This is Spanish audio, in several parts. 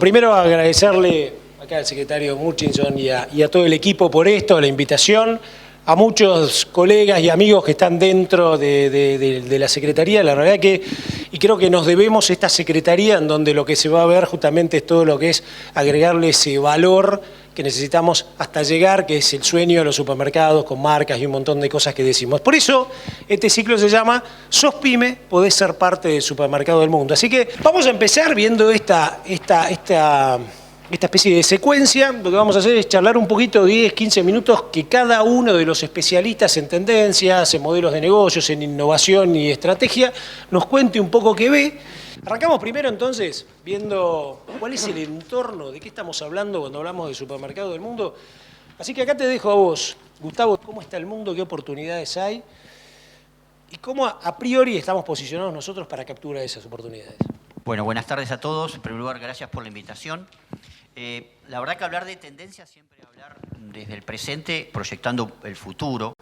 primero agradecerle acá al secretario Murchison y a todo el equipo por esto, la invitación, a muchos colegas y amigos que están dentro de la Secretaría. La verdad y creo que nos debemos esta Secretaría en donde lo que se va a ver justamente es todo lo que es agregarle ese valor que necesitamos hasta llegar, que es el sueño de los supermercados con marcas y un montón de cosas que decimos. Por eso este ciclo se llama Sos Pyme, podés ser parte del supermercado del mundo. Así que vamos a empezar viendo esta especie de secuencia. Lo que vamos a hacer es charlar un poquito, 10, 15 minutos, que cada uno de los especialistas en tendencias, en modelos de negocios, en innovación y estrategia, nos cuente un poco qué ve. Arrancamos primero entonces viendo cuál es el entorno, de qué estamos hablando cuando hablamos de supermercado del mundo. Así que acá te dejo a vos, Gustavo, cómo está el mundo, qué oportunidades hay y cómo a priori estamos posicionados nosotros para capturar esas oportunidades. Bueno, buenas tardes a todos. En primer lugar, gracias por la invitación. La verdad que hablar de tendencias siempre es hablar desde el presente, proyectando el futuro.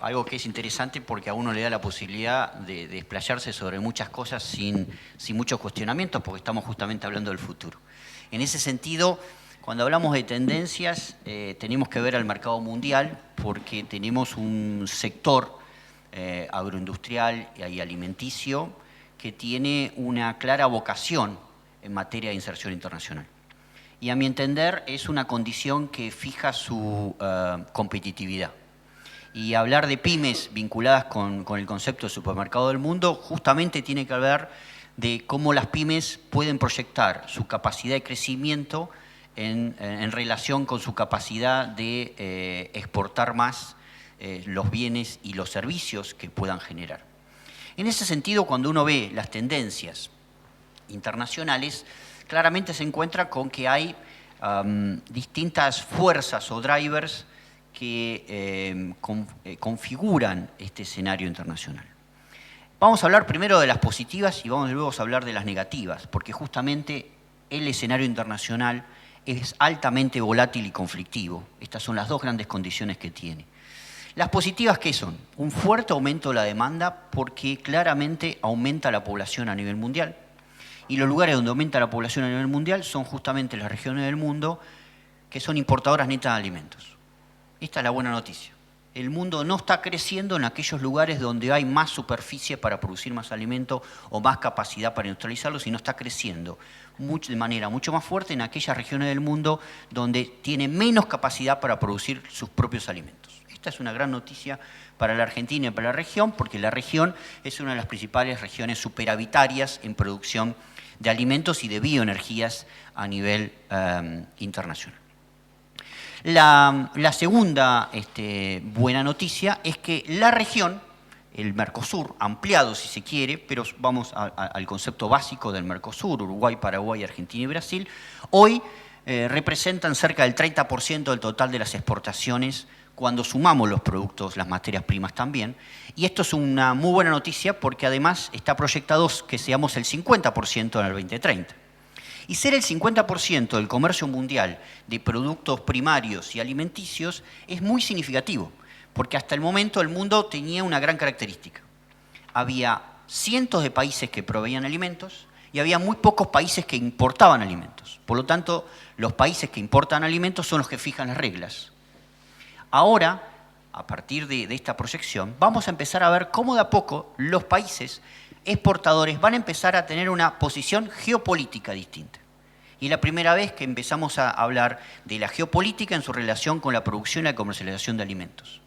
Algo que es interesante porque a uno le da la posibilidad de desplayarse sobre muchas cosas sin muchos cuestionamientos, porque estamos justamente hablando del futuro. En ese sentido, cuando hablamos de tendencias, tenemos que ver al mercado mundial, porque tenemos un sector agroindustrial y alimenticio que tiene una clara vocación en materia de inserción internacional. Y a mi entender es una condición que fija su competitividad. Y hablar de pymes vinculadas con el concepto de supermercado del mundo justamente tiene que hablar de cómo las pymes pueden proyectar su capacidad de crecimiento en relación con su capacidad de exportar más los bienes y los servicios que puedan generar. En ese sentido, cuando uno ve las tendencias internacionales, claramente se encuentra con que hay distintas fuerzas o drivers que configuran este escenario internacional. Vamos a hablar primero de las positivas y vamos luego a hablar de las negativas, porque justamente el escenario internacional es altamente volátil y conflictivo. Estas son las dos grandes condiciones que tiene. Las positivas, ¿qué son? Un fuerte aumento de la demanda porque claramente aumenta la población a nivel mundial. Y los lugares donde aumenta la población a nivel mundial son justamente las regiones del mundo que son importadoras netas de alimentos. Esta es la buena noticia. El mundo no está creciendo en aquellos lugares donde hay más superficie para producir más alimento o más capacidad para industrializarlo, sino está creciendo de manera mucho más fuerte en aquellas regiones del mundo donde tiene menos capacidad para producir sus propios alimentos. Esta es una gran noticia para la Argentina y para la región, porque la región es una de las principales regiones superavitarias en producción de alimentos y de bioenergías a nivel internacional. La segunda buena noticia es que la región, el Mercosur, ampliado si se quiere, pero vamos al concepto básico del Mercosur, Uruguay, Paraguay, Argentina y Brasil, hoy representan cerca del 30% del total de las exportaciones cuando sumamos los productos, las materias primas también. Y esto es una muy buena noticia porque además está proyectado que seamos el 50% en el 2030. Y ser el 50% del comercio mundial de productos primarios y alimenticios es muy significativo, porque hasta el momento el mundo tenía una gran característica. Había cientos de países que proveían alimentos y había muy pocos países que importaban alimentos. Por lo tanto, los países que importan alimentos son los que fijan las reglas. Ahora, a partir de esta proyección, vamos a empezar a ver cómo de a poco los países exportadores van a empezar a tener una posición geopolítica distinta. Y es la primera vez que empezamos a hablar de la geopolítica en su relación con la producción y la comercialización de alimentos.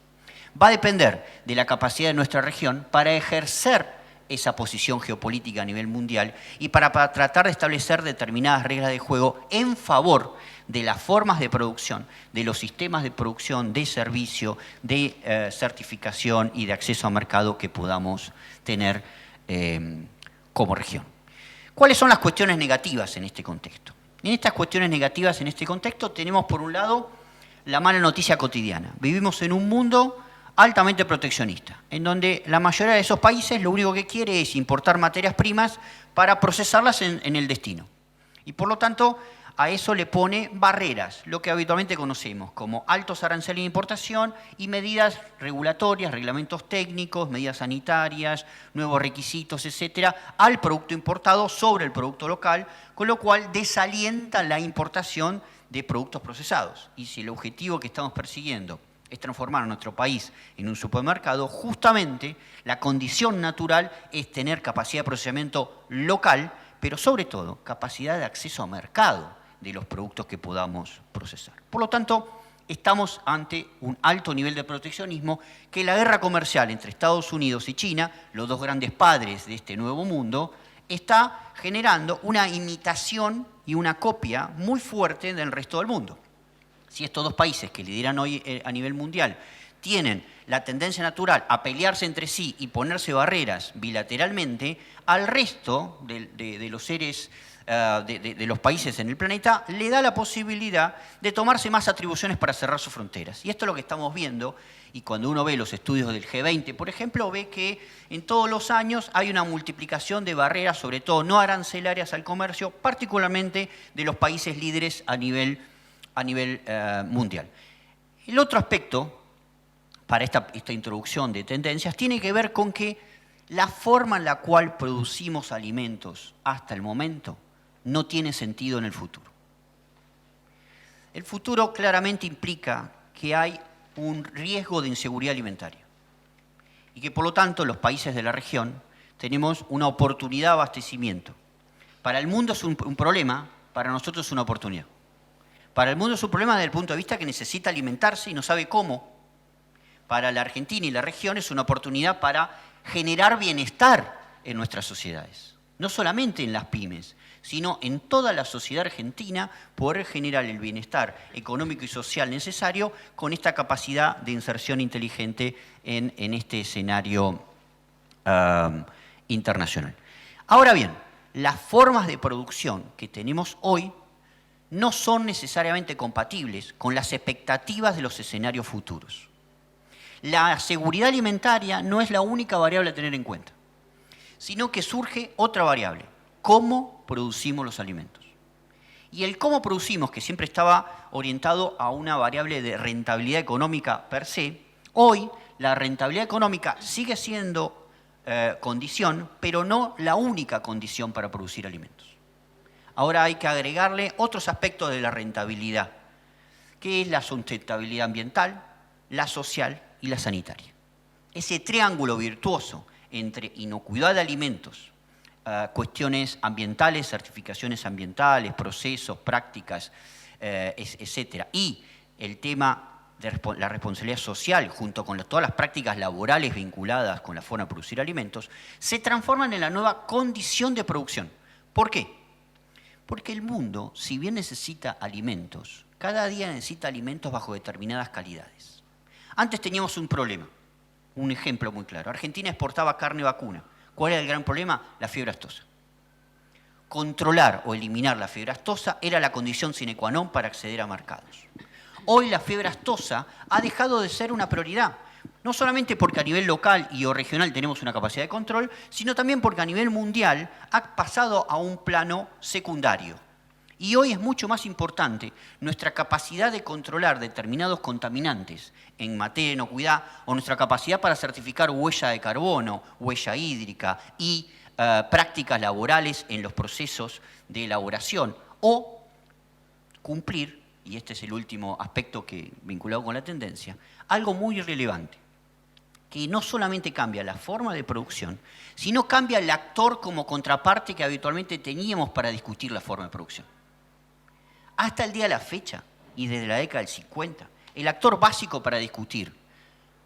Va a depender de la capacidad de nuestra región para ejercer esa posición geopolítica a nivel mundial y para tratar de establecer determinadas reglas de juego en favor de las formas de producción, de los sistemas de producción, de servicio, de certificación y de acceso a mercado que podamos tener como región. ¿Cuáles son las cuestiones negativas en este contexto? En estas cuestiones negativas en este contexto tenemos por un lado la mala noticia cotidiana. Vivimos en un mundo altamente proteccionista, en donde la mayoría de esos países lo único que quiere es importar materias primas para procesarlas en el destino. Y por lo tanto a eso le pone barreras, lo que habitualmente conocemos como altos aranceles de importación y medidas regulatorias, reglamentos técnicos, medidas sanitarias, nuevos requisitos, etcétera, al producto importado sobre el producto local, con lo cual desalienta la importación de productos procesados. Y si el objetivo que estamos persiguiendo es transformar a nuestro país en un supermercado, justamente la condición natural es tener capacidad de procesamiento local, pero sobre todo capacidad de acceso a mercado de los productos que podamos procesar. Por lo tanto, estamos ante un alto nivel de proteccionismo que la guerra comercial entre Estados Unidos y China, los dos grandes padres de este nuevo mundo, está generando una imitación y una copia muy fuerte del resto del mundo. Si estos dos países que lideran hoy a nivel mundial tienen la tendencia natural a pelearse entre sí y ponerse barreras bilateralmente, al resto de los seres de los países en el planeta le da la posibilidad de tomarse más atribuciones para cerrar sus fronteras. Y esto es lo que estamos viendo, y cuando uno ve los estudios del G20, por ejemplo, ve que en todos los años hay una multiplicación de barreras, sobre todo no arancelarias al comercio, particularmente de los países líderes a nivel mundial. El otro aspecto para esta introducción de tendencias tiene que ver con que la forma en la cual producimos alimentos hasta el momento no tiene sentido en el futuro. El futuro claramente implica que hay un riesgo de inseguridad alimentaria y que por lo tanto los países de la región tenemos una oportunidad de abastecimiento. Para el mundo es un problema, para nosotros es una oportunidad. Para el mundo es un problema desde el punto de vista que necesita alimentarse y no sabe cómo. Para la Argentina y la región es una oportunidad para generar bienestar en nuestras sociedades. No solamente en las pymes, sino en toda la sociedad argentina, poder generar el bienestar económico y social necesario con esta capacidad de inserción inteligente en este escenario internacional. Ahora bien, las formas de producción que tenemos hoy no son necesariamente compatibles con las expectativas de los escenarios futuros. La seguridad alimentaria no es la única variable a tener en cuenta, sino que surge otra variable: cómo producimos los alimentos. Y el cómo producimos, que siempre estaba orientado a una variable de rentabilidad económica per se, hoy la rentabilidad económica sigue siendo condición, pero no la única condición para producir alimentos. Ahora hay que agregarle otros aspectos de la rentabilidad, que es la sustentabilidad ambiental, la social y la sanitaria. Ese triángulo virtuoso entre inocuidad de alimentos, cuestiones ambientales, certificaciones ambientales, procesos, prácticas, etcétera, y el tema de la responsabilidad social junto con todas las prácticas laborales vinculadas con la forma de producir alimentos, se transforman en la nueva condición de producción. ¿Por qué? Porque el mundo, si bien necesita alimentos, cada día necesita alimentos bajo determinadas calidades. Antes teníamos un problema, un ejemplo muy claro. Argentina exportaba carne vacuna. ¿Cuál era el gran problema? La fiebre aftosa. Controlar o eliminar la fiebre aftosa era la condición sine qua non para acceder a mercados. Hoy la fiebre aftosa ha dejado de ser una prioridad, no solamente porque a nivel local y o regional tenemos una capacidad de control, sino también porque a nivel mundial ha pasado a un plano secundario. Y hoy es mucho más importante nuestra capacidad de controlar determinados contaminantes en materia de inocuidad o nuestra capacidad para certificar huella de carbono, huella hídrica y prácticas laborales en los procesos de elaboración o cumplir, y este es el último aspecto que vinculado con la tendencia, algo muy relevante, que no solamente cambia la forma de producción, sino cambia el actor como contraparte que habitualmente teníamos para discutir la forma de producción. Hasta el día de la fecha, y desde la década del 50, el actor básico para discutir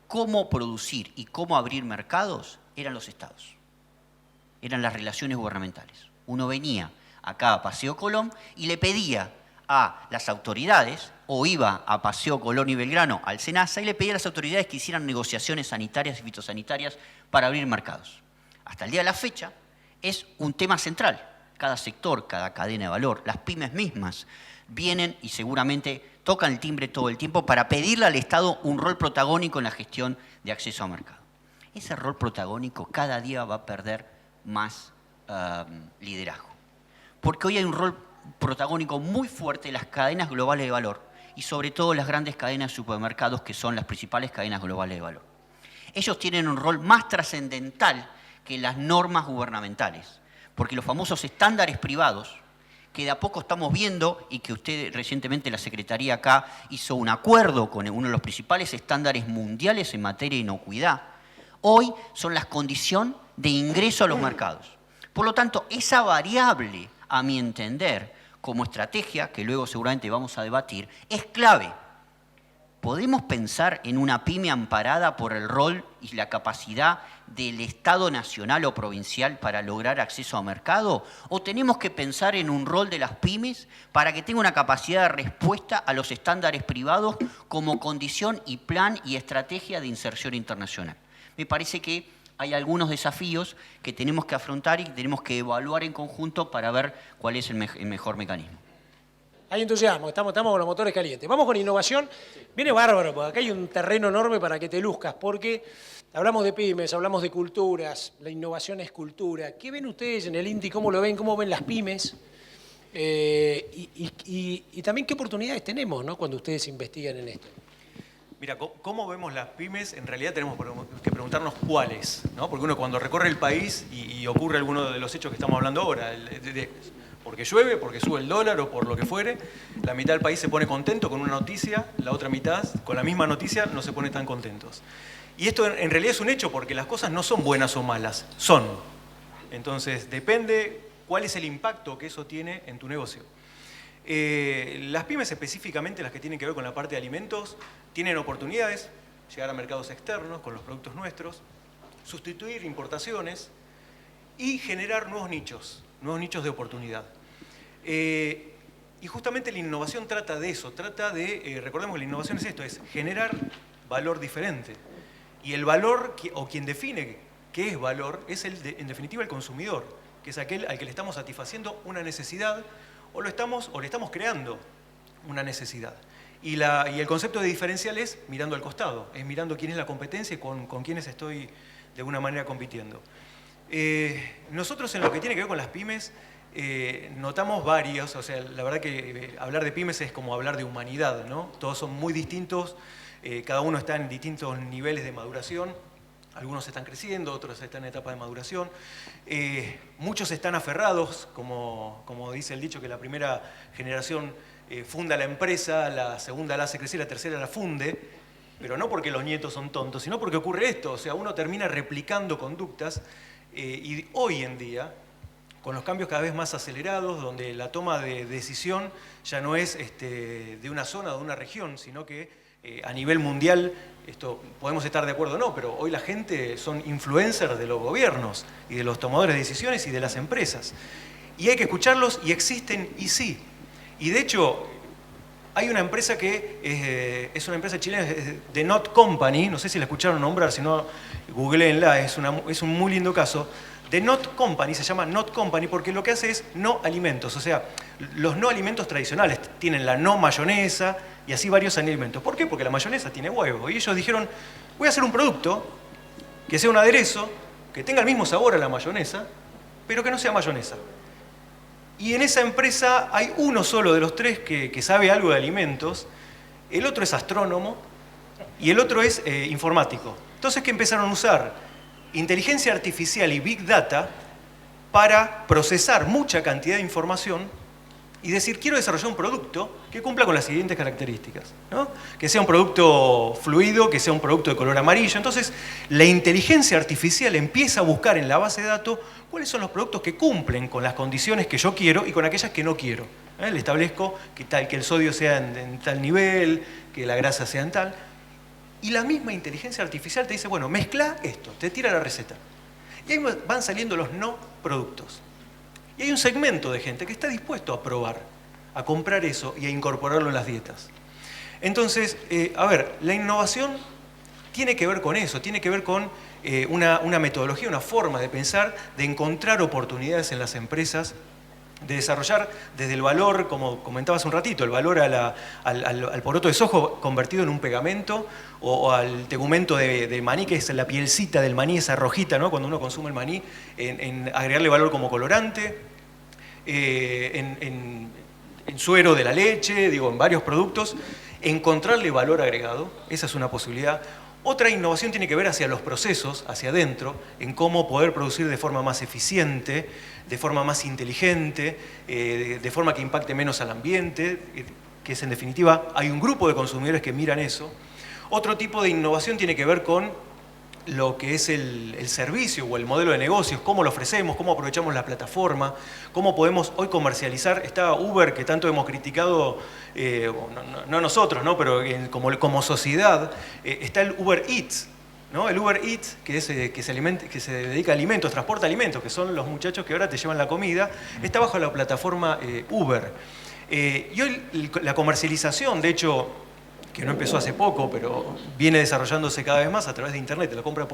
cómo producir y cómo abrir mercados eran los estados, eran las relaciones gubernamentales. Uno venía acá a Paseo Colón y le pedía a las autoridades, o iba a Paseo Colón y Belgrano al SENASA y le pedía a las autoridades que hicieran negociaciones sanitarias y fitosanitarias para abrir mercados. Hasta el día de la fecha es un tema central. Cada sector, cada cadena de valor, las pymes mismas vienen y seguramente tocan el timbre todo el tiempo para pedirle al Estado un rol protagónico en la gestión de acceso a mercado. Ese rol protagónico cada día va a perder más liderazgo. Porque hoy hay un rol protagónico muy fuerte las cadenas globales de valor y sobre todo las grandes cadenas de supermercados que son las principales cadenas globales de valor. Ellos tienen un rol más trascendental que las normas gubernamentales, porque los famosos estándares privados, que de a poco estamos viendo y que usted recientemente la Secretaría acá hizo un acuerdo con uno de los principales estándares mundiales en materia de inocuidad, hoy son las condiciones de ingreso a los mercados. Por lo tanto, esa variable, a mi entender, como estrategia, que luego seguramente vamos a debatir, es clave. ¿Podemos pensar en una pyme amparada por el rol y la capacidad del Estado nacional o provincial para lograr acceso a mercado? ¿O tenemos que pensar en un rol de las pymes para que tenga una capacidad de respuesta a los estándares privados como condición y plan y estrategia de inserción internacional? Me parece que hay algunos desafíos que tenemos que afrontar y que tenemos que evaluar en conjunto para ver cuál es el mejor mecanismo. Hay entusiasmo, estamos con los motores calientes. Vamos con innovación. Viene bárbaro, porque acá hay un terreno enorme para que te luzcas, porque hablamos de pymes, hablamos de culturas, la innovación es cultura. ¿Qué ven ustedes en el INTI? ¿Cómo lo ven? ¿Cómo ven las pymes? Y también qué oportunidades tenemos, ¿no?, cuando ustedes investigan en esto. Mira, ¿cómo vemos las pymes? En realidad tenemos que preguntarnos cuáles, ¿no? Porque uno cuando recorre el país y ocurre alguno de los hechos que estamos hablando ahora, porque llueve, porque sube el dólar o por lo que fuere, la mitad del país se pone contento con una noticia, la otra mitad con la misma noticia no se pone tan contentos. Y esto en realidad es un hecho porque las cosas no son buenas o malas, son. Entonces depende cuál es el impacto que eso tiene en tu negocio. Las pymes específicamente, las que tienen que ver con la parte de alimentos, tienen oportunidades, llegar a mercados externos con los productos nuestros, sustituir importaciones y generar nuevos nichos de oportunidad. Y justamente la innovación trata de eso, trata de, recordemos que la innovación es esto, es generar valor diferente. Y el valor, o quien define qué es valor, es en definitiva el consumidor, que es aquel al que le estamos satisfaciendo una necesidad o le estamos creando una necesidad. Y el concepto de diferencial es mirando al costado, es mirando quién es la competencia y con quiénes estoy de alguna manera compitiendo. Nosotros en lo que tiene que ver con las pymes notamos varios, o sea, la verdad que hablar de pymes es como hablar de humanidad, ¿no? Todos son muy distintos, cada uno está en distintos niveles de maduración, algunos están creciendo, otros están en etapa de maduración, muchos están aferrados, como dice el dicho, que la primera generación funda la empresa, la segunda la hace crecer, la tercera la funde, pero no porque los nietos son tontos, sino porque ocurre esto, o sea, uno termina replicando conductas. Y hoy en día, con los cambios cada vez más acelerados, donde la toma de decisión ya no es de una zona o de una región, sino que a nivel mundial, esto podemos estar de acuerdo o no, pero hoy la gente son influencers de los gobiernos y de los tomadores de decisiones y de las empresas. Y hay que escucharlos y existen y sí. Y de hecho, hay una empresa que es una empresa chilena, The Not Company, no sé si la escucharon nombrar, si no, googleenla, es un muy lindo caso. The Not Company se llama Not Company porque lo que hace es no alimentos, o sea, los no alimentos tradicionales tienen la no mayonesa y así varios alimentos. ¿Por qué? Porque la mayonesa tiene huevo. Y ellos dijeron, voy a hacer un producto que sea un aderezo, que tenga el mismo sabor a la mayonesa, pero que no sea mayonesa. Y en esa empresa hay uno solo de los tres que sabe algo de alimentos, el otro es astrónomo y el otro es informático. Entonces, ¿qué empezaron a usar? Inteligencia artificial y Big Data para procesar mucha cantidad de información y decir, quiero desarrollar un producto que cumpla con las siguientes características, ¿no? Que sea un producto fluido, que sea un producto de color amarillo. Entonces, la inteligencia artificial empieza a buscar en la base de datos cuáles son los productos que cumplen con las condiciones que yo quiero y con aquellas que no quiero. Le establezco que el sodio sea en tal nivel, que la grasa sea en tal. Y la misma inteligencia artificial te dice, bueno, mezcla esto, te tira la receta. Y ahí van saliendo los no productos. Y hay un segmento de gente que está dispuesto a probar, a comprar eso y a incorporarlo en las dietas. Entonces, a ver, la innovación tiene que ver con eso, tiene que ver con una metodología, una forma de pensar, de encontrar oportunidades en las empresas, de desarrollar desde el valor, como comentabas un ratito, el valor al poroto de soja convertido en un pegamento o al tegumento de maní, que es la pielcita del maní, esa rojita, ¿no? Cuando uno consume el maní, en agregarle valor como colorante. en suero de la leche, digo, en varios productos, encontrarle valor agregado, esa es una posibilidad. Otra innovación tiene que ver hacia los procesos, hacia adentro, en cómo poder producir de forma más eficiente, de forma más inteligente, de forma que impacte menos al ambiente, que es en definitiva, hay un grupo de consumidores que miran eso. Otro tipo de innovación tiene que ver con lo que es el servicio o el modelo de negocios, cómo lo ofrecemos, cómo aprovechamos la plataforma, cómo podemos hoy comercializar. Está Uber, que tanto hemos criticado, no nosotros, ¿no? Pero como sociedad, está el Uber Eats, ¿no? El Uber Eats, que se dedica a alimentos, transporta alimentos, que son los muchachos que ahora te llevan la comida, está bajo la plataforma Uber. Y hoy la comercialización, de hecho, que no empezó hace poco, pero viene desarrollándose cada vez más a través de Internet, la compra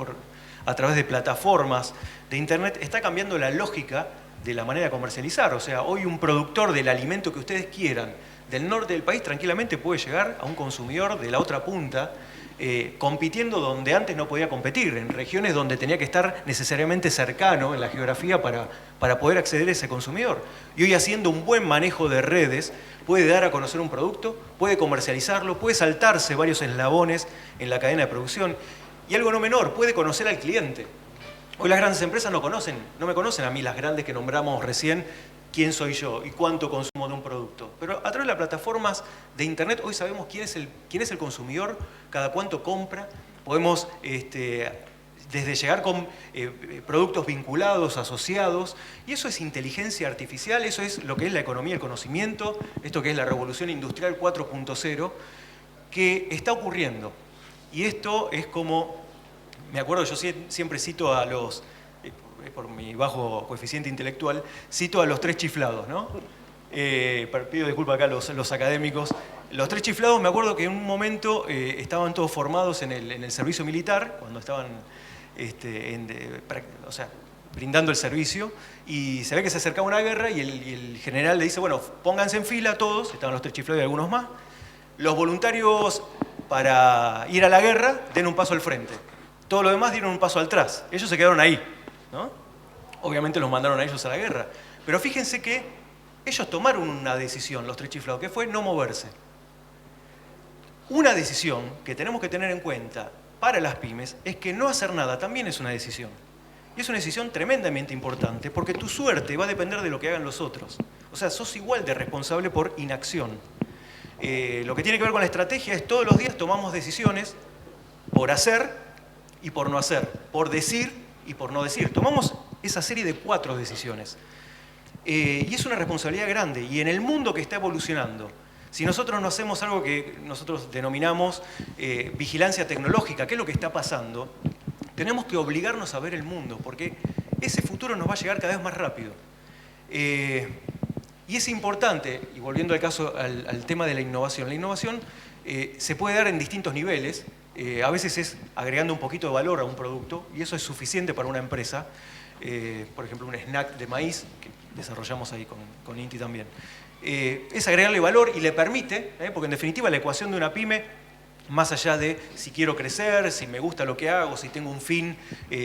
a través de plataformas de Internet, está cambiando la lógica de la manera de comercializar. O sea, hoy un productor del alimento que ustedes quieran del norte del país tranquilamente puede llegar a un consumidor de la otra punta, compitiendo donde antes no podía competir, en regiones donde tenía que estar necesariamente cercano en la geografía para poder acceder a ese consumidor. Y hoy, haciendo un buen manejo de redes, puede dar a conocer un producto, puede comercializarlo, puede saltarse varios eslabones en la cadena de producción. Y algo no menor, puede conocer al cliente. Hoy las grandes empresas no me conocen a mí, las grandes que nombramos recién, quién soy yo y cuánto consumo de un producto. Pero a través de las plataformas de Internet hoy sabemos quién es el consumidor, cada cuánto compra, podemos desde llegar con productos vinculados, asociados, y eso es inteligencia artificial, eso es lo que es la economía del conocimiento, esto que es la revolución industrial 4.0, que está ocurriendo. Y esto es como, me acuerdo, yo siempre cito a los, por mi bajo coeficiente intelectual, cito a los tres chiflados, ¿no? Pido disculpas acá a los académicos. Los tres chiflados, me acuerdo que en un momento estaban todos formados en el servicio militar, cuando estaban brindando el servicio, y se ve que se acercaba una guerra y el general le dice, bueno, pónganse en fila todos, estaban los tres chiflados y algunos más, los voluntarios para ir a la guerra den un paso al frente, todos los demás dieron un paso atrás, ellos se quedaron ahí, ¿no? Obviamente los mandaron a ellos a la guerra, pero fíjense que ellos tomaron una decisión, los tres chiflados, que fue no moverse. Una decisión que tenemos que tener en cuenta para las pymes es que no hacer nada también es una decisión. Y es una decisión tremendamente importante porque tu suerte va a depender de lo que hagan los otros. O sea, sos igual de responsable por inacción. Lo que tiene que ver con la estrategia es todos los días tomamos decisiones por hacer y por no hacer, por decir y por no decir. Tomamos esa serie de 4 decisiones. Y es una responsabilidad grande. Y en el mundo que está evolucionando, si nosotros no hacemos algo que nosotros denominamos vigilancia tecnológica, ¿qué es lo que está pasando? Tenemos que obligarnos a ver el mundo, porque ese futuro nos va a llegar cada vez más rápido. Y es importante, y volviendo al tema de la innovación se puede dar en distintos niveles. A veces es agregando un poquito de valor a un producto, y eso es suficiente para una empresa. Por ejemplo, un snack de maíz, que desarrollamos ahí con Inti también. Es agregarle valor y le permite, porque en definitiva la ecuación de una pyme, más allá de si quiero crecer, si me gusta lo que hago, si tengo un fin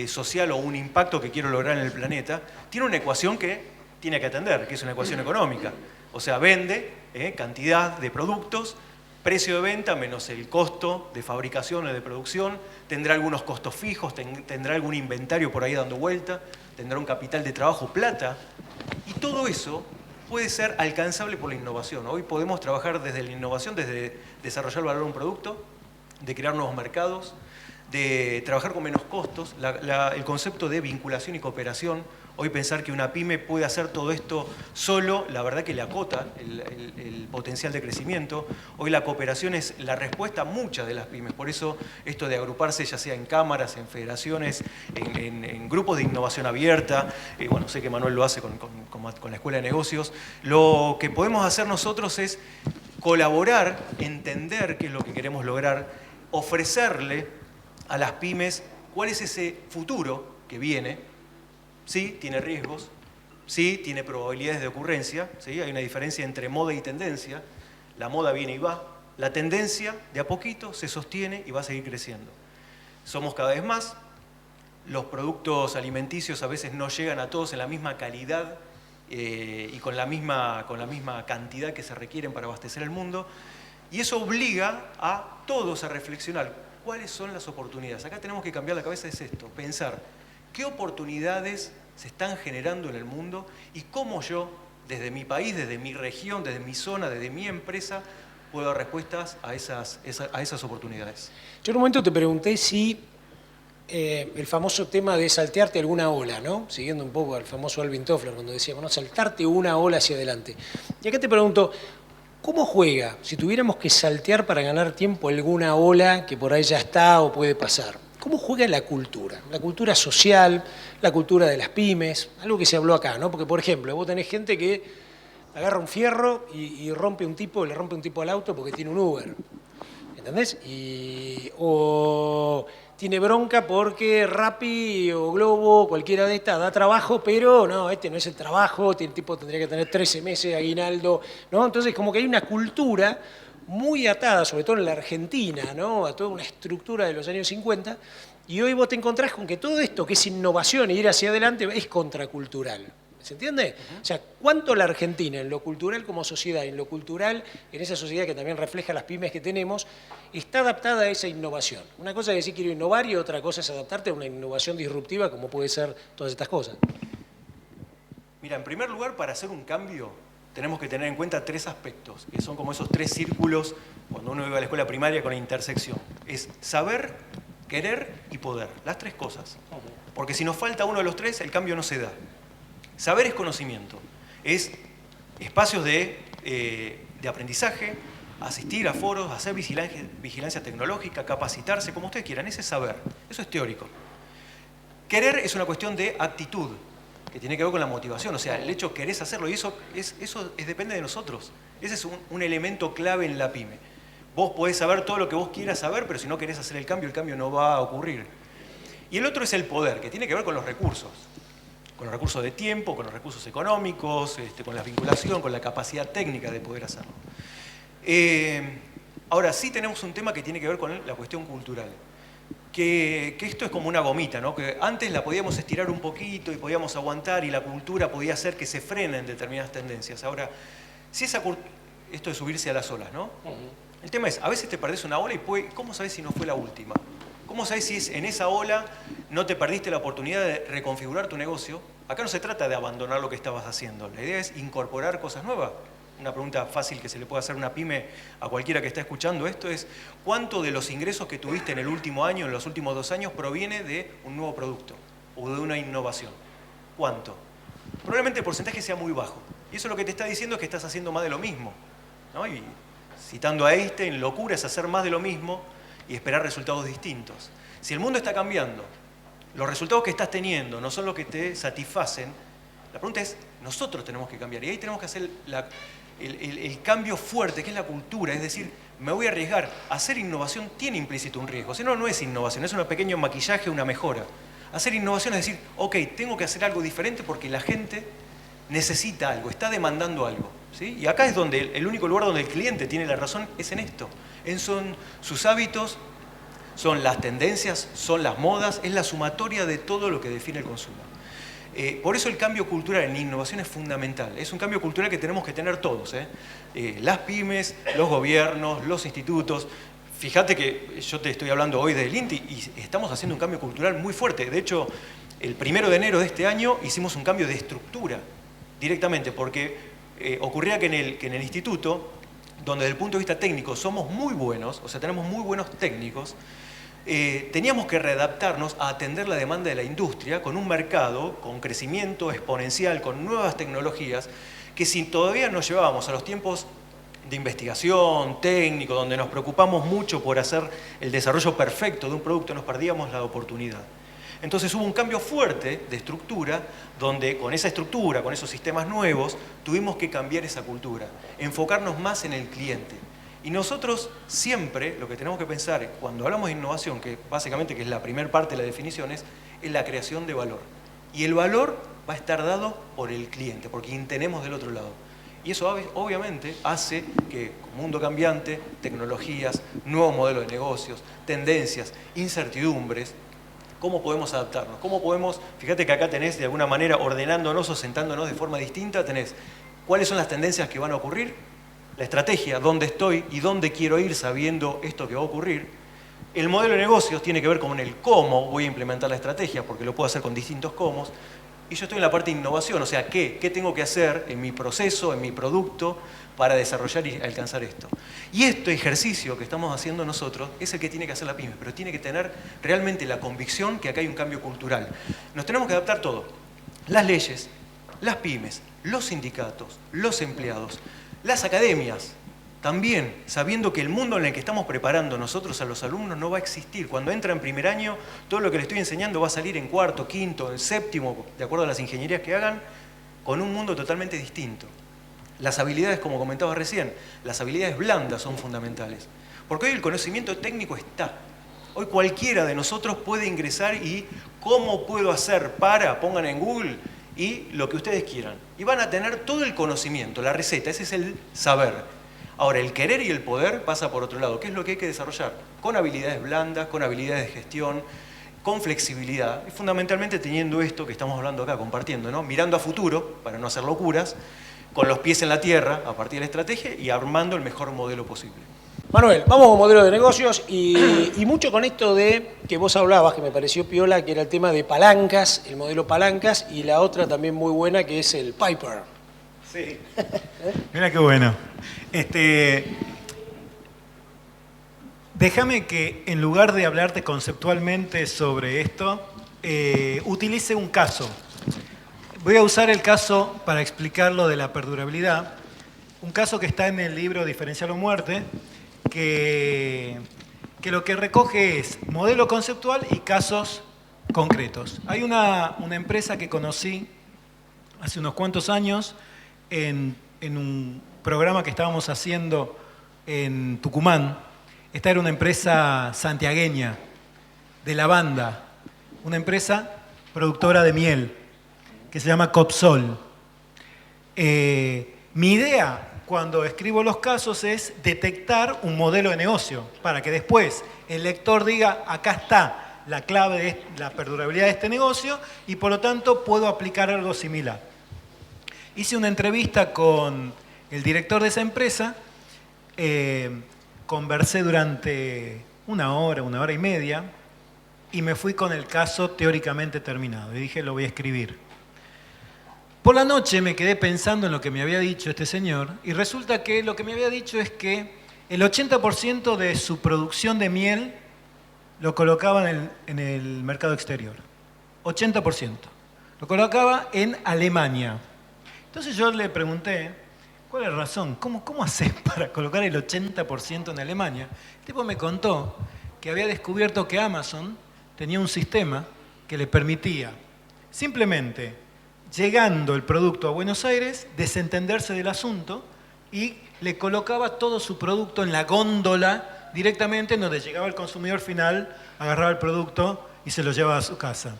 social o un impacto que quiero lograr en el planeta, tiene una ecuación que tiene que atender, que es una ecuación económica. O sea, vende cantidad de productos, precio de venta menos el costo de fabricación o de producción, tendrá algunos costos fijos, tendrá algún inventario por ahí dando vuelta, tendrá un capital de trabajo, plata, y todo eso puede ser alcanzable por la innovación. Hoy podemos trabajar desde la innovación, desde desarrollar valor a un producto, de crear nuevos mercados, de trabajar con menos costos, el concepto de vinculación y cooperación. Hoy pensar que una pyme puede hacer todo esto solo, la verdad que le acota el potencial de crecimiento. Hoy la cooperación es la respuesta a muchas de las pymes. Por eso esto de agruparse ya sea en cámaras, en federaciones, en grupos de innovación abierta, bueno, sé que Manuel lo hace con la Escuela de Negocios. Lo que podemos hacer nosotros es colaborar, entender qué es lo que queremos lograr, ofrecerle a las pymes cuál es ese futuro que viene. Sí, tiene riesgos, sí, tiene probabilidades de ocurrencia, ¿sí? Hay una diferencia entre moda y tendencia. La moda viene y va, la tendencia de a poquito se sostiene y va a seguir creciendo. Somos cada vez más, los productos alimenticios a veces no llegan a todos en la misma calidad y con la misma cantidad que se requieren para abastecer el mundo. Y eso obliga a todos a reflexionar cuáles son las oportunidades. Acá tenemos que cambiar la cabeza, es esto, pensar qué oportunidades se están generando en el mundo y cómo yo, desde mi país, desde mi región, desde mi zona, desde mi empresa, puedo dar respuestas a esas oportunidades. Yo en un momento te pregunté si el famoso tema de saltearte alguna ola, ¿no? Siguiendo un poco al famoso Alvin Toffler, cuando decía, bueno, saltarte una ola hacia adelante. Y acá te pregunto, ¿cómo juega si tuviéramos que saltear para ganar tiempo alguna ola que por ahí ya está o puede pasar? ¿Cómo juega la cultura social, la cultura de las pymes? Algo que se habló acá, ¿no? Porque, por ejemplo, vos tenés gente que agarra un fierro y le rompe un tipo al auto porque tiene un Uber, ¿entendés? O tiene bronca porque Rappi o Globo, cualquiera de estas, da trabajo, pero no, este no es el trabajo, el tipo tendría que tener 13 meses de aguinaldo, ¿no? Entonces, como que hay una cultura muy atada, sobre todo en la Argentina, ¿no? A toda una estructura de los años 50, y hoy vos te encontrás con que todo esto que es innovación y ir hacia adelante es contracultural. ¿Se entiende? O sea, ¿cuánto la Argentina en lo cultural como sociedad, en lo cultural, en esa sociedad que también refleja las pymes que tenemos, está adaptada a esa innovación? Una cosa es decir quiero innovar y otra cosa es adaptarte a una innovación disruptiva como puede ser todas estas cosas. Mira, en primer lugar, para hacer un cambio tenemos que tener en cuenta 3 aspectos, que son como esos 3 círculos cuando uno iba a la escuela primaria con la intersección. Es saber, querer y poder, las 3 cosas. Porque si nos falta uno de los 3, el cambio no se da. Saber es conocimiento, es espacios de aprendizaje, asistir a foros, hacer vigilancia tecnológica, capacitarse, como ustedes quieran, ese es saber, eso es teórico. Querer es una cuestión de actitud, que tiene que ver con la motivación, o sea, el hecho querés hacerlo, y eso depende de nosotros. Ese es un elemento clave en la pyme. Vos podés saber todo lo que vos quieras saber, pero si no querés hacer el cambio no va a ocurrir. Y el otro es el poder, que tiene que ver con los recursos de tiempo, con los recursos económicos, con la vinculación, con la capacidad técnica de poder hacerlo. Ahora, sí tenemos un tema que tiene que ver con la cuestión cultural. Que esto es como una gomita, ¿no? Que antes la podíamos estirar un poquito y podíamos aguantar y la cultura podía hacer que se frenen determinadas tendencias. Ahora, si esto de subirse a las olas, ¿no? El tema es, a veces te perdés una ola y ¿cómo sabés si no fue la última? ¿Cómo sabés si en esa ola no te perdiste la oportunidad de reconfigurar tu negocio? Acá no se trata de abandonar lo que estabas haciendo, la idea es incorporar cosas nuevas. Una pregunta fácil que se le puede hacer a una pyme a cualquiera que está escuchando esto es ¿cuánto de los ingresos que tuviste en el último año, en los últimos 2 años, proviene de un nuevo producto o de una innovación? ¿Cuánto? Probablemente el porcentaje sea muy bajo. Y eso lo que te está diciendo es que estás haciendo más de lo mismo, ¿no? Y citando a Einstein, locura es hacer más de lo mismo y esperar resultados distintos. Si el mundo está cambiando, los resultados que estás teniendo no son los que te satisfacen, la pregunta es, nosotros tenemos que cambiar. Y ahí tenemos que hacer el cambio fuerte, que es la cultura. Es decir, me voy a arriesgar. Hacer innovación tiene implícito un riesgo. Si no, no es innovación, es un pequeño maquillaje, una mejora. Hacer innovación es decir, ok, tengo que hacer algo diferente porque la gente necesita algo, está demandando algo. ¿Sí? Y acá es donde el único lugar donde el cliente tiene la razón es en esto. Son sus hábitos, son las tendencias, son las modas, es la sumatoria de todo lo que define el consumo. Por eso el cambio cultural en innovación es fundamental. Es un cambio cultural que tenemos que tener todos. Las pymes, los gobiernos, los institutos. Fíjate que yo te estoy hablando hoy del INTI y estamos haciendo un cambio cultural muy fuerte. De hecho, el 1 de enero de este año hicimos un cambio de estructura directamente, porque ocurría que en el instituto, donde desde el punto de vista técnico somos muy buenos, o sea, tenemos muy buenos técnicos, teníamos que readaptarnos a atender la demanda de la industria con un mercado, con crecimiento exponencial, con nuevas tecnologías, que si todavía nos llevábamos a los tiempos de investigación, técnico, donde nos preocupamos mucho por hacer el desarrollo perfecto de un producto, nos perdíamos la oportunidad. Entonces hubo un cambio fuerte de estructura, donde con esa estructura, con esos sistemas nuevos, tuvimos que cambiar esa cultura, enfocarnos más en el cliente. Y nosotros siempre lo que tenemos que pensar cuando hablamos de innovación, que básicamente que es la primera parte de la definición, es la creación de valor. Y el valor va a estar dado por el cliente, por quien tenemos del otro lado. Y eso obviamente hace que con mundo cambiante, tecnologías, nuevos modelos de negocios, tendencias, incertidumbres, ¿Cómo podemos adaptarnos? ¿Cómo podemos, fíjate que acá tenés de alguna manera ordenándonos o sentándonos de forma distinta, tenés cuáles son las tendencias que van a ocurrir, la estrategia, dónde estoy y dónde quiero ir sabiendo esto que va a ocurrir. El modelo de negocios tiene que ver con el cómo voy a implementar la estrategia, porque lo puedo hacer con distintos cómo. Y yo estoy en la parte de innovación, o sea, ¿qué tengo que hacer en mi proceso, en mi producto, para desarrollar y alcanzar esto? Y este ejercicio que estamos haciendo nosotros es el que tiene que hacer la pyme, pero tiene que tener realmente la convicción que acá hay un cambio cultural. Nos tenemos que adaptar todo. Las leyes, las pymes, los sindicatos, los empleados, las academias, también sabiendo que el mundo en el que estamos preparando nosotros a los alumnos no va a existir. Cuando entra en primer año, todo lo que le estoy enseñando va a salir en cuarto, quinto, en séptimo, de acuerdo a las ingenierías que hagan, con un mundo totalmente distinto. Las habilidades, como comentaba recién, las habilidades blandas son fundamentales. Porque hoy el conocimiento técnico está. Hoy cualquiera de nosotros puede ingresar y ¿cómo puedo hacer para? Pongan en Google y lo que ustedes quieran. Y van a tener todo el conocimiento, la receta, ese es el saber. Ahora, el querer y el poder pasa por otro lado. ¿Qué es lo que hay que desarrollar? Con habilidades blandas, con habilidades de gestión, con flexibilidad. Y fundamentalmente teniendo esto que estamos hablando acá, compartiendo, ¿no? Mirando a futuro, para no hacer locuras, con los pies en la tierra, a partir de la estrategia, y armando el mejor modelo posible. Manuel, vamos con modelo de negocios y mucho con esto de que vos hablabas, que me pareció piola, que era el tema de palancas, el modelo palancas, y la otra también muy buena, que es el Piper. Sí. Mira qué bueno. Déjame que en lugar de hablarte conceptualmente sobre esto, utilice un caso. Voy a usar el caso para explicar lo de la perdurabilidad. Un caso que está en el libro Diferencial o Muerte, que lo que recoge es modelo conceptual y casos concretos. Hay una empresa que conocí hace unos cuantos años en un programa que estábamos haciendo en Tucumán. Esta era una empresa santiagueña, de lavanda, una empresa productora de miel, que se llama Copsol. Mi idea cuando escribo los casos es detectar un modelo de negocio, para que después el lector diga, acá está la clave de la perdurabilidad de este negocio y por lo tanto puedo aplicar algo similar. Hice una entrevista con el director de esa empresa, conversé durante una hora y media y me fui con el caso teóricamente terminado y dije, lo voy a escribir. Por la noche me quedé pensando en lo que me había dicho este señor y resulta que lo que me había dicho es que el 80% de su producción de miel lo colocaba en el mercado exterior. 80%. Lo colocaba en Alemania. Entonces yo le pregunté, ¿cuál es la razón? ¿Cómo haces para colocar el 80% en Alemania? El tipo me contó que había descubierto que Amazon tenía un sistema que le permitía simplemente, llegando el producto a Buenos Aires, desentenderse del asunto y le colocaba todo su producto en la góndola directamente, en donde llegaba el consumidor final, agarraba el producto y se lo llevaba a su casa.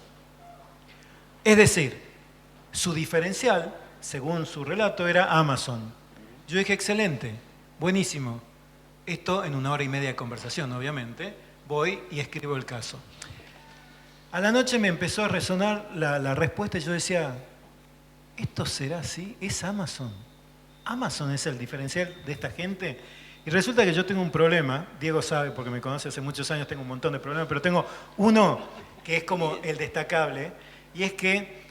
Es decir, su diferencial, según su relato, era Amazon. Yo dije, excelente, buenísimo. Esto en una hora y media de conversación, obviamente. Voy y escribo el caso. A la noche me empezó a resonar la respuesta y yo decía, ¿esto será así? ¿Es Amazon? ¿Amazon es el diferencial de esta gente? Y resulta que yo tengo un problema, Diego sabe porque me conoce hace muchos años, tengo un montón de problemas, pero tengo uno que es como el destacable, y es que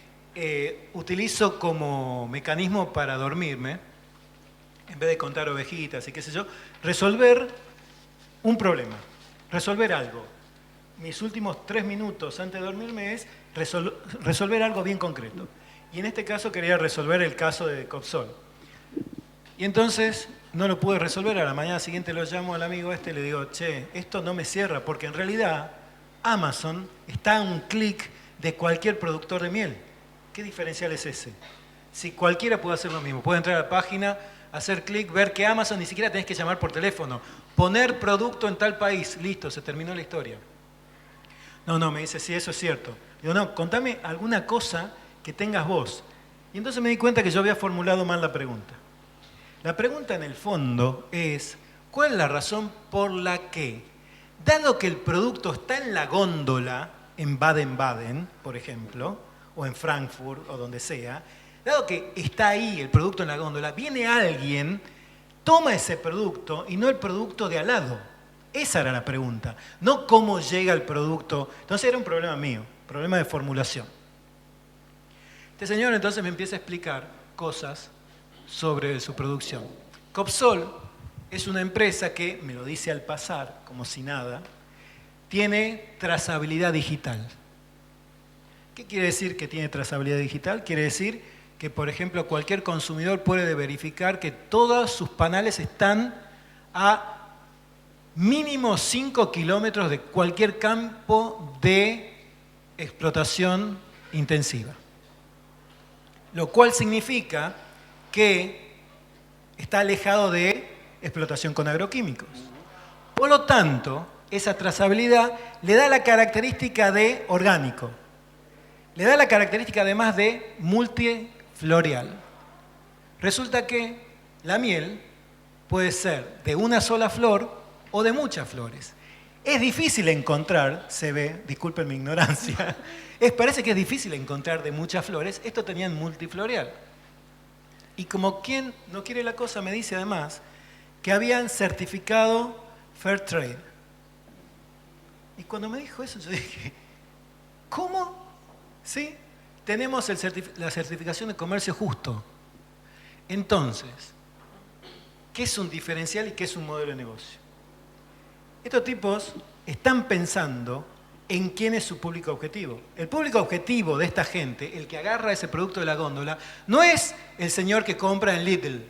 utilizo como mecanismo para dormirme, en vez de contar ovejitas y qué sé yo, resolver un problema, resolver algo. Mis últimos 3 minutos antes de dormirme es resolver algo bien concreto. Y en este caso quería resolver el caso de Copsol. Y entonces no lo pude resolver, a la mañana siguiente lo llamo al amigo y le digo, che, esto no me cierra, porque en realidad Amazon está a un clic de cualquier productor de miel. ¿Qué diferencial es ese? Si cualquiera puede hacer lo mismo, puede entrar a la página, hacer clic, ver que Amazon ni siquiera tenés que llamar por teléfono, poner producto en tal país, listo, se terminó la historia. No, me dice, sí, eso es cierto. Digo, no, contame alguna cosa que tengas vos. Y entonces me di cuenta que yo había formulado mal la pregunta. La pregunta en el fondo es, ¿cuál es la razón por la que, dado que el producto está en la góndola, en Baden-Baden, por ejemplo, o en Frankfurt, o donde sea, dado que está ahí el producto en la góndola, viene alguien, toma ese producto y no el producto de al lado. Esa era la pregunta, no cómo llega el producto. Entonces era un problema mío, problema de formulación. Este señor entonces me empieza a explicar cosas sobre su producción. Copsol es una empresa que, me lo dice al pasar, como si nada, tiene trazabilidad digital. ¿Qué quiere decir que tiene trazabilidad digital? Quiere decir que, por ejemplo, cualquier consumidor puede verificar que todos sus panales están a mínimo 5 kilómetros de cualquier campo de explotación intensiva. Lo cual significa que está alejado de explotación con agroquímicos. Por lo tanto, esa trazabilidad le da la característica de orgánico. Le da la característica además de multiflorial. Resulta que la miel puede ser de una sola flor o de muchas flores. Es difícil encontrar, se ve, disculpen mi ignorancia, parece que es difícil encontrar de muchas flores. Esto tenían multiflorial. Y como quien no quiere la cosa, me dice además que habían certificado Fair Trade. Y cuando me dijo eso, yo dije, ¿cómo? Sí, tenemos la certificación de comercio justo. Entonces, ¿qué es un diferencial y qué es un modelo de negocio? Estos tipos están pensando en quién es su público objetivo. El público objetivo de esta gente, el que agarra ese producto de la góndola, no es el señor que compra en Lidl,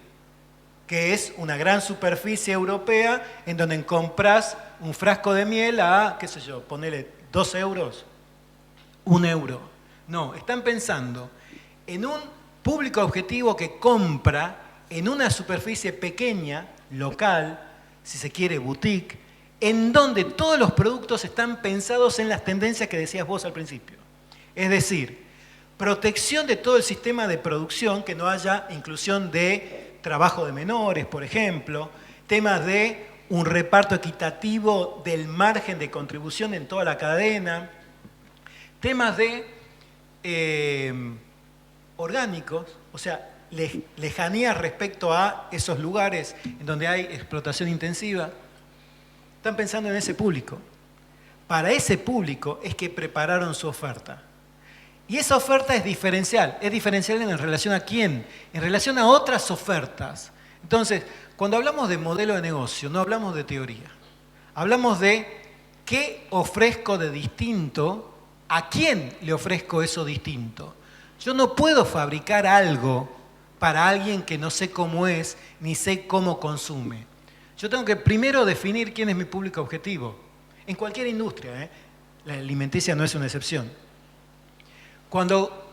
que es una gran superficie europea en donde compras un frasco de miel a, qué sé yo, ponele 2 euros, 1 euro. No, están pensando en un público objetivo que compra en una superficie pequeña, local, si se quiere boutique, en donde todos los productos están pensados en las tendencias que decías vos al principio. Es decir, protección de todo el sistema de producción, que no haya inclusión de trabajo de menores, por ejemplo, temas de un reparto equitativo del margen de contribución en toda la cadena, temas de orgánicos, o sea, lejanía respecto a esos lugares en donde hay explotación intensiva. Están pensando en ese público. Para ese público es que prepararon su oferta. Y esa oferta es diferencial. ¿Es diferencial en relación a quién? En relación a otras ofertas. Entonces, cuando hablamos de modelo de negocio, no hablamos de teoría. Hablamos de qué ofrezco de distinto, a quién le ofrezco eso distinto. Yo no puedo fabricar algo para alguien que no sé cómo es, ni sé cómo consume. Yo tengo que primero definir quién es mi público objetivo. En cualquier industria, la alimenticia no es una excepción. Cuando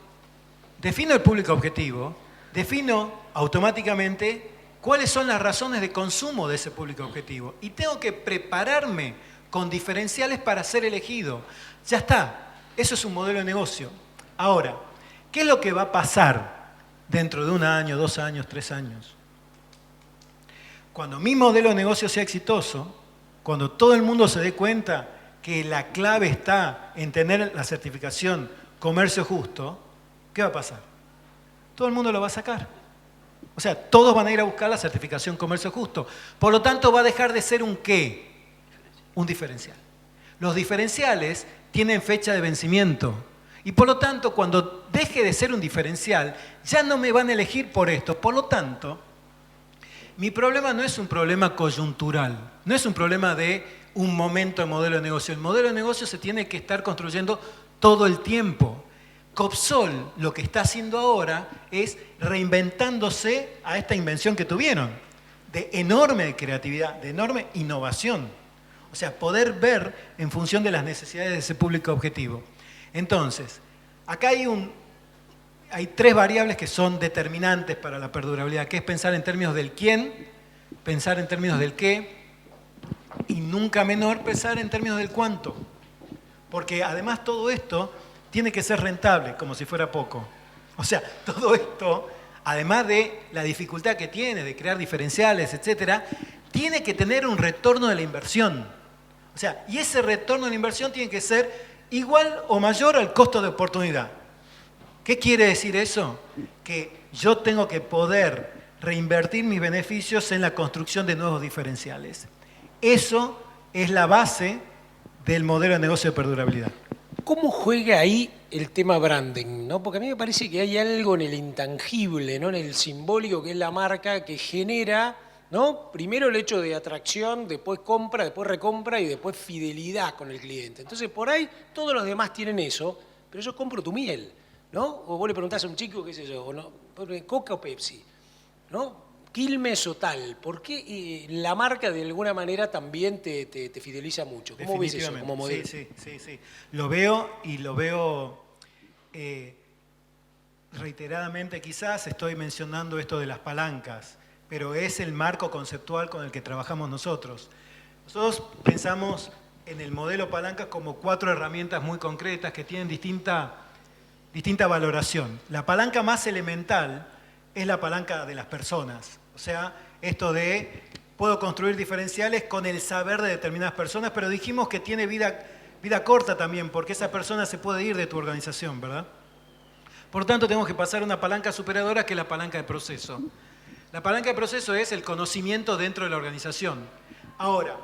defino el público objetivo, defino automáticamente cuáles son las razones de consumo de ese público objetivo. Y tengo que prepararme con diferenciales para ser elegido. Ya está, eso es un modelo de negocio. Ahora, ¿qué es lo que va a pasar dentro de 1 año, 2 años, 3 años? Cuando mi modelo de negocio sea exitoso, cuando todo el mundo se dé cuenta que la clave está en tener la certificación comercio justo, ¿qué va a pasar? Todo el mundo lo va a sacar. O sea, todos van a ir a buscar la certificación comercio justo. Por lo tanto, va a dejar de ser un ¿qué? Un diferencial. Los diferenciales tienen fecha de vencimiento. Y por lo tanto, cuando deje de ser un diferencial, ya no me van a elegir por esto. Por lo tanto, mi problema no es un problema coyuntural, no es un problema de un momento de modelo de negocio. El modelo de negocio se tiene que estar construyendo todo el tiempo. Copsol lo que está haciendo ahora es reinventándose a esta invención que tuvieron, de enorme creatividad, de enorme innovación. O sea, poder ver en función de las necesidades de ese público objetivo. Entonces, acá hay 3 variables que son determinantes para la perdurabilidad, que es pensar en términos del quién, pensar en términos del qué, y nunca menor pensar en términos del cuánto. Porque además todo esto tiene que ser rentable, como si fuera poco. O sea, todo esto, además de la dificultad que tiene de crear diferenciales, etcétera, tiene que tener un retorno de la inversión. O sea, y ese retorno de la inversión tiene que ser igual o mayor al costo de oportunidad. ¿Qué quiere decir eso? Que yo tengo que poder reinvertir mis beneficios en la construcción de nuevos diferenciales. Eso es la base del modelo de negocio de perdurabilidad. ¿Cómo juega ahí el tema branding? ¿No? Porque a mí me parece que hay algo en el intangible, ¿no? En el simbólico, que es la marca, que genera, ¿no? Primero el hecho de atracción, después compra, después recompra y después fidelidad con el cliente. Entonces, por ahí todos los demás tienen eso, pero yo compro tu miel, ¿no? O vos le preguntás a un chico, qué sé yo, o no, Coca o Pepsi, ¿no? Quilmes o tal. ¿Por qué la marca de alguna manera también te fideliza mucho? ¿Cómo ves eso como modelo? Sí. Lo veo y lo veo reiteradamente. Quizás estoy mencionando esto de las palancas, pero es el marco conceptual con el que trabajamos nosotros. Nosotros pensamos en el modelo palancas como 4 herramientas muy concretas que tienen distinta valoración. La palanca más elemental es la palanca de las personas. O sea, esto de puedo construir diferenciales con el saber de determinadas personas, pero dijimos que tiene vida corta también, porque esa persona se puede ir de tu organización, ¿verdad? Por lo tanto, tenemos que pasar a una palanca superadora que es la palanca de proceso. La palanca de proceso es el conocimiento dentro de la organización. Ahora,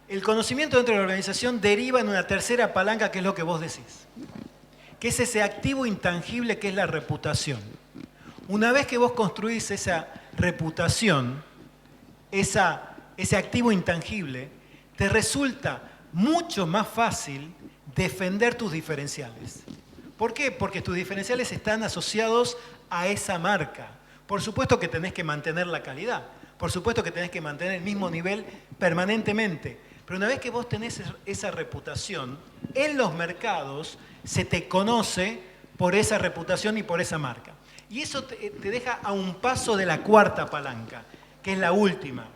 el conocimiento dentro de la organización deriva en una tercera palanca, que es lo que vos decís, que es ese activo intangible que es la reputación. Una vez que vos construís esa reputación, ese activo intangible, te resulta mucho más fácil defender tus diferenciales. ¿Por qué? Porque tus diferenciales están asociados a esa marca. Por supuesto que tenés que mantener la calidad, por supuesto que tenés que mantener el mismo nivel permanentemente, pero una vez que vos tenés esa reputación, en los mercados se te conoce por esa reputación y por esa marca. Y eso te deja a un paso de la cuarta palanca, que es la última,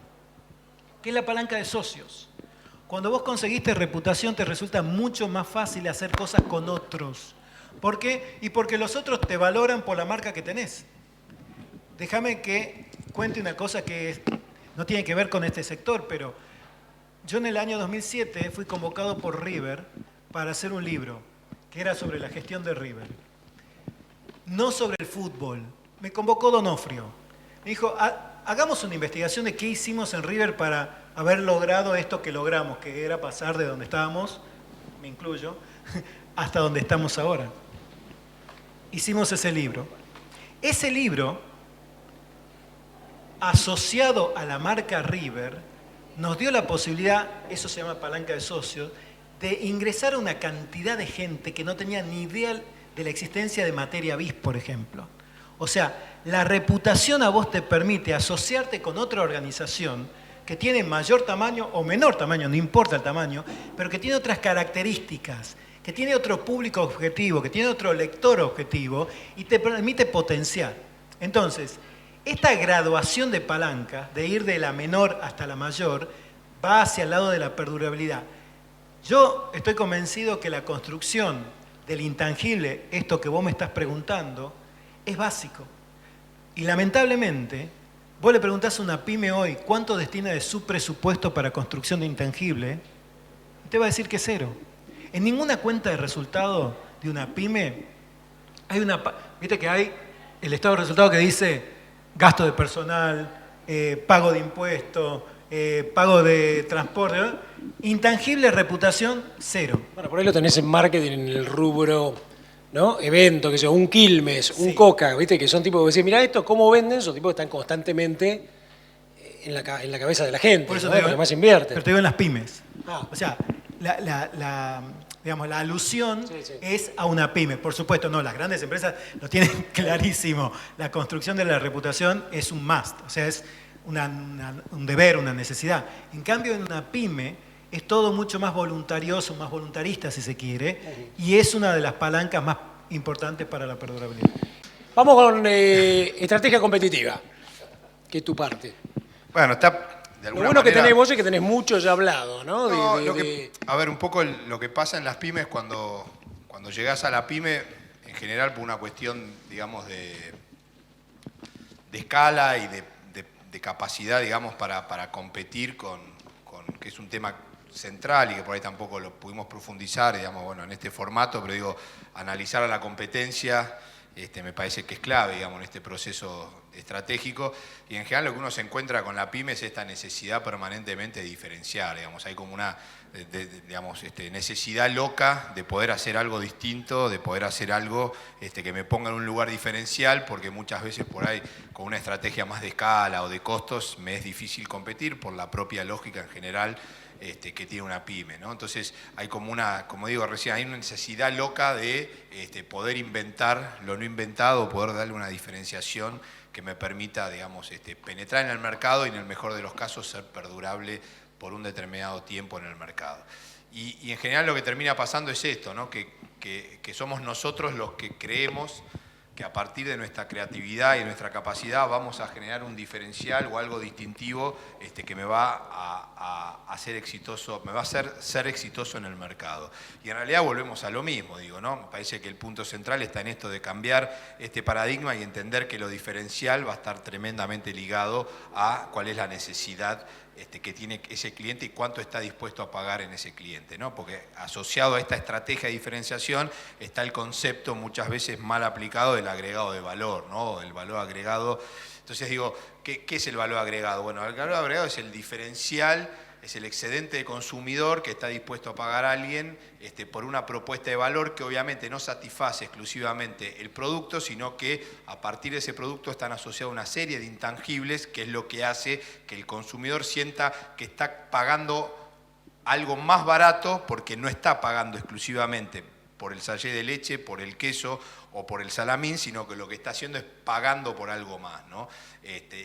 que es la palanca de socios. Cuando vos conseguiste reputación te resulta mucho más fácil hacer cosas con otros. ¿Por qué? Y porque los otros te valoran por la marca que tenés. Déjame que cuente una cosa que no tiene que ver con este sector, pero yo en el año 2007 fui convocado por River para hacer un libro que era sobre la gestión de River. No sobre el fútbol. Me convocó Donofrio. Me dijo, hagamos una investigación de qué hicimos en River para haber logrado esto que logramos, que era pasar de donde estábamos, me incluyo, hasta donde estamos ahora. Hicimos ese libro. Ese libro, asociado a la marca River, nos dio la posibilidad, eso se llama palanca de socios, de ingresar a una cantidad de gente que no tenía ni idea de la existencia de Materia BIS, por ejemplo. O sea, la reputación a vos te permite asociarte con otra organización que tiene mayor tamaño o menor tamaño, no importa el tamaño, pero que tiene otras características, que tiene otro público objetivo, que tiene otro lector objetivo y te permite potenciar. Entonces, esta graduación de palanca, de ir de la menor hasta la mayor, va hacia el lado de la perdurabilidad. Yo estoy convencido que la construcción del intangible, esto que vos me estás preguntando, es básico. Y lamentablemente, vos le preguntás a una pyme hoy cuánto destina de su presupuesto para construcción de intangible, y te va a decir que 0. En ninguna cuenta de resultado de una pyme hay viste que hay el estado de resultado que dice gasto de personal, pago de impuestos, pago de transporte, ¿no? Intangible, reputación, 0. Bueno, por ahí lo tenés en marketing, en el rubro, ¿no? Evento, que sea un Quilmes, un Coca, ¿viste? Que son tipos que decís, mirá esto, ¿cómo venden? Son tipos que están constantemente en la cabeza de la gente, Por eso ¿no? te digo, Lo que más invierte. pero te digo en las pymes. Ah. O sea, digamos, la alusión es a una pyme. Por supuesto, no, las grandes empresas lo tienen clarísimo. La construcción de la reputación es un must, o sea, es un deber, una necesidad. En cambio, en una pyme es todo mucho más voluntarioso, más voluntarista, si se quiere, y es una de las palancas más importantes para la perdurabilidad. Vamos con estrategia competitiva, que es tu parte. Bueno, está de Lo alguna bueno que manera... tenés vos es que tenés mucho ya hablado, ¿no? No, a ver, un poco lo que pasa en las pymes cuando llegás a la pyme, en general por una cuestión, digamos, de escala y de capacidad, digamos, para competir con, que es un tema central y que por ahí tampoco lo pudimos profundizar, digamos, bueno, en este formato, pero digo, analizar a la competencia me parece que es clave, digamos, en este proceso estratégico. Y en general lo que uno se encuentra con la pyme es esta necesidad permanentemente de diferenciar, digamos, hay como una necesidad loca de poder hacer algo distinto, de poder hacer algo que me ponga en un lugar diferencial, porque muchas veces por ahí con una estrategia más de escala o de costos me es difícil competir por la propia lógica en general que tiene una pyme, ¿no? Entonces hay como una, como digo recién, hay una necesidad loca de poder inventar lo no inventado, poder darle una diferenciación que me permita, digamos, penetrar en el mercado y en el mejor de los casos ser perdurable por un determinado tiempo en el mercado. Y en general lo que termina pasando es esto, ¿no? Que somos nosotros los que creemos que a partir de nuestra creatividad y nuestra capacidad vamos a generar un diferencial o algo distintivo que me va a hacer exitoso, me va a hacer ser exitoso en el mercado. Y en realidad volvemos a lo mismo, digo, ¿no? Me parece que el punto central está en esto de cambiar este paradigma y entender que lo diferencial va a estar tremendamente ligado a cuál es la necesidad que tiene ese cliente y cuánto está dispuesto a pagar en ese cliente, ¿no? Porque asociado a esta estrategia de diferenciación está el concepto muchas veces mal aplicado del agregado de valor, ¿no? El valor agregado. Entonces digo, ¿qué es el valor agregado? Bueno, el valor agregado es el diferencial, es el excedente de consumidor que está dispuesto a pagar a alguien por una propuesta de valor que obviamente no satisface exclusivamente el producto, sino que a partir de ese producto están asociadas una serie de intangibles, que es lo que hace que el consumidor sienta que está pagando algo más barato porque no está pagando exclusivamente por el sachet de leche, por el queso o por el salamín, sino que lo que está haciendo es pagando por algo más, ¿no?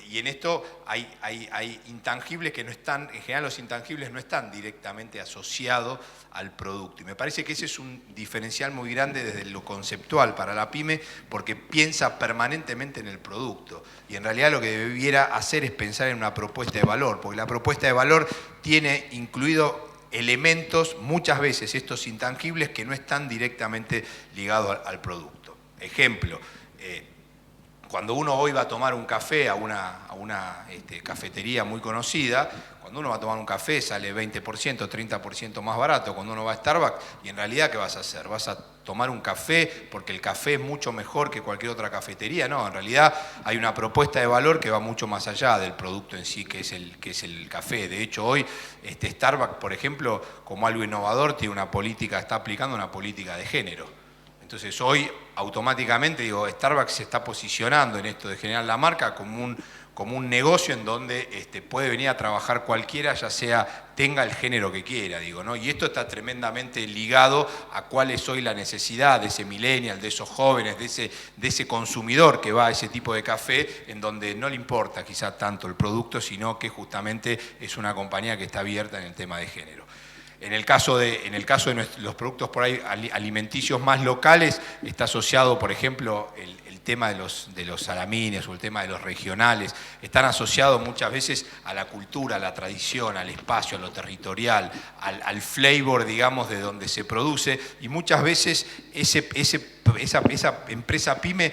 Y en esto hay intangibles que no están, en general los intangibles no están directamente asociados al producto. Y me parece que ese es un diferencial muy grande desde lo conceptual para la pyme, porque piensa permanentemente en el producto. Y en realidad lo que debiera hacer es pensar en una propuesta de valor, porque la propuesta de valor tiene incluido elementos, muchas veces estos intangibles, que no están directamente ligados al producto. Ejemplo, cuando uno hoy va a tomar un café a una cafetería muy conocida, cuando uno va a tomar un café sale 20%, 30% más barato. Cuando uno va a Starbucks, y en realidad, ¿qué vas a hacer? ¿Vas a tomar un café porque el café es mucho mejor que cualquier otra cafetería? No, en realidad hay una propuesta de valor que va mucho más allá del producto en sí, que es el café. De hecho, hoy Starbucks, por ejemplo, como algo innovador, tiene una política, está aplicando una política de género. Entonces hoy automáticamente, digo, Starbucks se está posicionando en esto de generar la marca como un negocio en donde puede venir a trabajar cualquiera, ya sea tenga el género que quiera, digo, ¿no? Y esto está tremendamente ligado a cuál es hoy la necesidad de ese millennial, de esos jóvenes, de ese consumidor que va a ese tipo de café, en donde no le importa quizá tanto el producto, sino que justamente es una compañía que está abierta en el tema de género. En el caso de los productos por ahí alimenticios más locales, está asociado, por ejemplo, el tema de los salamines o el tema de los regionales, están asociados muchas veces a la cultura, a la tradición, al espacio, a lo territorial, al flavor, digamos, de donde se produce, y muchas veces esa empresa pyme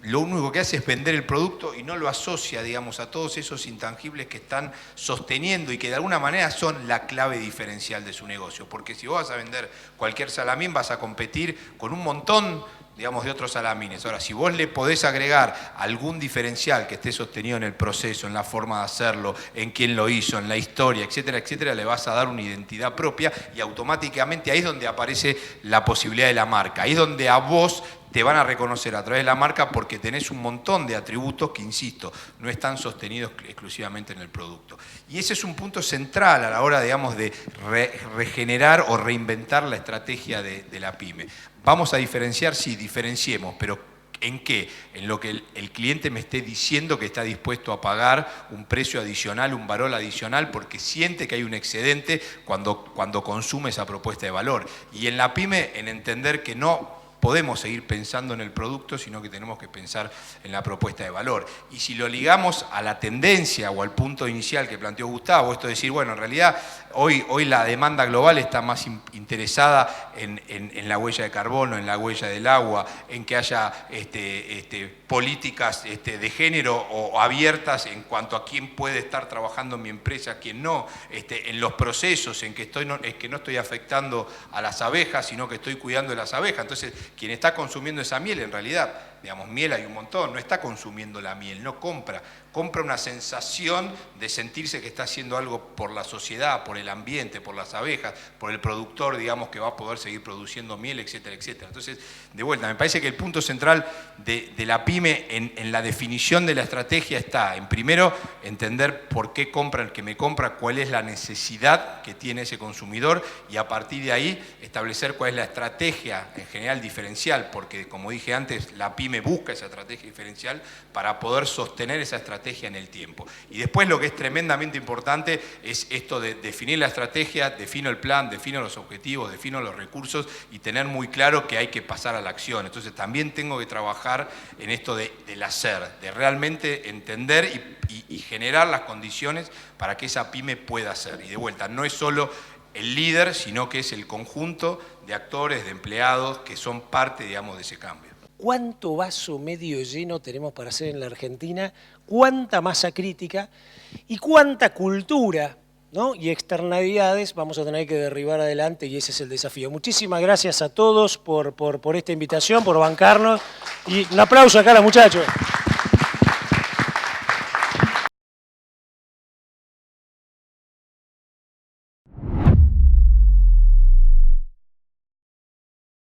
lo único que hace es vender el producto y no lo asocia, digamos, a todos esos intangibles que están sosteniendo y que de alguna manera son la clave diferencial de su negocio. Porque si vos vas a vender cualquier salamín, vas a competir con un montón, digamos, de otros salamines. Ahora, si vos le podés agregar algún diferencial que esté sostenido en el proceso, en la forma de hacerlo, en quién lo hizo, en la historia, etcétera, etcétera, le vas a dar una identidad propia y automáticamente ahí es donde aparece la posibilidad de la marca. Ahí es donde a vos te van a reconocer a través de la marca porque tenés un montón de atributos que, insisto, no están sostenidos exclusivamente en el producto. Y ese es un punto central a la hora, digamos, de regenerar o reinventar la estrategia de la pyme. Vamos a diferenciar, sí, diferenciemos, pero ¿en qué? En lo que el cliente me esté diciendo que está dispuesto a pagar un precio adicional, un valor adicional, porque siente que hay un excedente cuando consume esa propuesta de valor. Y en la pyme, en entender que no podemos seguir pensando en el producto, sino que tenemos que pensar en la propuesta de valor. Y si lo ligamos a la tendencia o al punto inicial que planteó Gustavo, esto es decir, bueno, en realidad hoy la demanda global está más interesada en la huella de carbono, en la huella del agua, en que haya políticas de género o abiertas en cuanto a quién puede estar trabajando en mi empresa, quién no, en los procesos, en que no estoy afectando a las abejas, sino que estoy cuidando de las abejas. Entonces, quien está consumiendo esa miel, en realidad, digamos, miel hay un montón, no está consumiendo la miel, no compra una sensación de sentirse que está haciendo algo por la sociedad, por el ambiente, por las abejas, por el productor, digamos, que va a poder seguir produciendo miel, etcétera, etcétera. Entonces, de vuelta, me parece que el punto central de la pyme en la definición de la estrategia está en, primero, entender por qué compra el que me compra, cuál es la necesidad que tiene ese consumidor, y a partir de ahí establecer cuál es la estrategia en general diferencial, porque como dije antes, la pyme busca esa estrategia diferencial para poder sostener esa estrategia en el tiempo. Y después lo que es tremendamente importante es esto de definir la estrategia, defino el plan, defino los objetivos, defino los recursos y tener muy claro que hay que pasar a la acción. Entonces también tengo que trabajar en esto del hacer, de realmente entender y generar las condiciones para que esa pyme pueda hacer. Y de vuelta, no es solo el líder, sino que es el conjunto de actores, de empleados que son parte, digamos, de ese cambio. ¿Cuánto vaso medio lleno tenemos para hacer en la Argentina? ¿Cuánta masa crítica? ¿Y cuánta cultura, ¿no? y externalidades vamos a tener que derribar adelante? Y ese es el desafío. Muchísimas gracias a todos por esta invitación, por bancarnos. Y un aplauso acá a los muchachos.